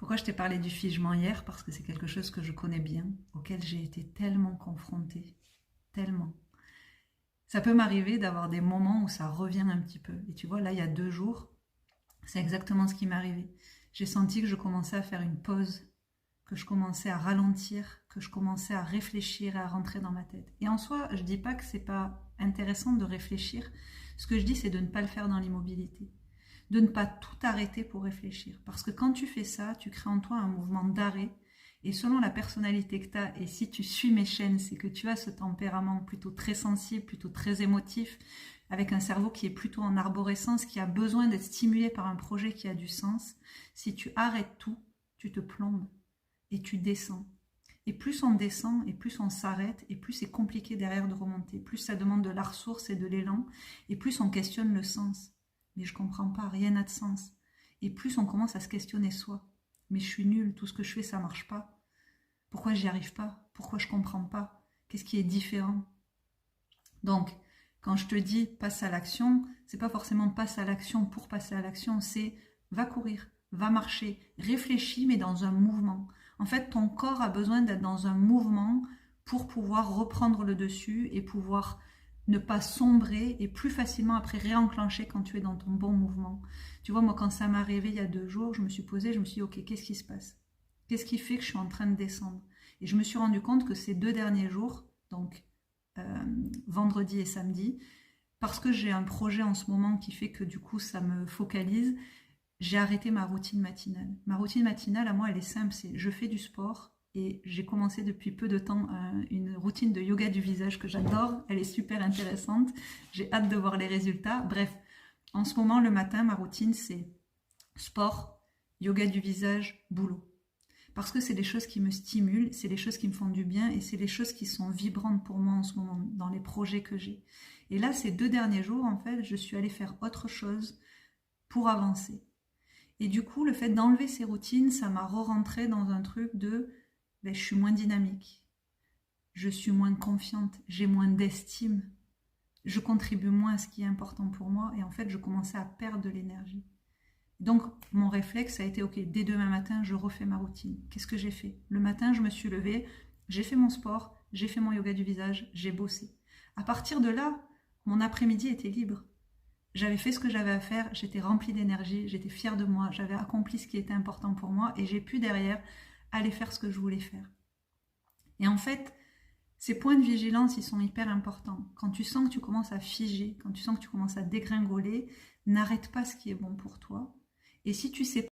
Pourquoi je t'ai parlé du figement hier? Parce que c'est quelque chose que je connais bien, auquel j'ai été tellement confrontée, tellement. Ça peut m'arriver d'avoir des moments où ça revient un petit peu. Et tu vois, là, il y a 2 jours, c'est exactement ce qui m'est arrivé. J'ai senti que je commençais à faire une pause, que je commençais à ralentir, que je commençais à réfléchir et à rentrer dans ma tête. Et en soi, je dis pas que c'est pas intéressant de réfléchir. Ce que je dis, c'est de ne pas le faire dans l'immobilité, de ne pas tout arrêter pour réfléchir. Parce que quand tu fais ça, tu crées en toi un mouvement d'arrêt. Et selon la personnalité que tu as, et si tu suis mes chaînes, c'est que tu as ce tempérament plutôt très sensible, plutôt très émotif, avec un cerveau qui est plutôt en arborescence, qui a besoin d'être stimulé par un projet qui a du sens. Si tu arrêtes tout, tu te plombes et tu descends. Et plus on descend, et plus on s'arrête, et plus c'est compliqué derrière de remonter. Plus ça demande de la ressource et de l'élan, et plus on questionne le sens. Mais je comprends pas, rien n'a de sens. Et plus on commence à se questionner soi. Mais je suis nulle, tout ce que je fais, ça marche pas. Pourquoi j'y arrive pas? Pourquoi je comprends pas? Qu'est-ce qui est différent? Donc, quand je te dis passe à l'action, c'est pas forcément passe à l'action pour passer à l'action, c'est va courir, va marcher, réfléchis mais dans un mouvement. En fait, ton corps a besoin d'être dans un mouvement pour pouvoir reprendre le dessus et pouvoir ne pas sombrer et plus facilement après réenclencher quand tu es dans ton bon mouvement. Tu vois, moi quand ça m'est arrivé il y a 2 jours, je me suis posée, je me suis dit ok, qu'est-ce qui se passe? Qu'est-ce qui fait que je suis en train de descendre? Et je me suis rendu compte que ces 2 derniers jours, donc vendredi et samedi, parce que j'ai un projet en ce moment qui fait que du coup ça me focalise, j'ai arrêté ma routine matinale. Ma routine matinale, à moi, elle est simple, c'est je fais du sport et j'ai commencé depuis peu de temps une routine de yoga du visage que j'adore, elle est super intéressante, j'ai hâte de voir les résultats. Bref, en ce moment, le matin, ma routine, c'est sport, yoga du visage, boulot. Parce que c'est des choses qui me stimulent, c'est des choses qui me font du bien et c'est des choses qui sont vibrantes pour moi en ce moment dans les projets que j'ai. Et là, ces 2 derniers jours, en fait, je suis allée faire autre chose pour avancer. Et du coup, le fait d'enlever ces routines, ça m'a re-rentré dans un truc de ben, je suis moins dynamique, je suis moins confiante, j'ai moins d'estime, je contribue moins à ce qui est important pour moi et en fait, je commençais à perdre de l'énergie. Donc, mon réflexe a été, ok, dès demain matin, je refais ma routine. Qu'est-ce que j'ai fait? Le matin, je me suis levée, j'ai fait mon sport, j'ai fait mon yoga du visage, j'ai bossé. À partir de là, mon après-midi était libre. J'avais fait ce que j'avais à faire, j'étais remplie d'énergie, j'étais fière de moi, j'avais accompli ce qui était important pour moi et j'ai pu derrière aller faire ce que je voulais faire. Et en fait, ces points de vigilance, ils sont hyper importants. Quand tu sens que tu commences à figer, quand tu sens que tu commences à dégringoler, n'arrête pas ce qui est bon pour toi. Et si tu sais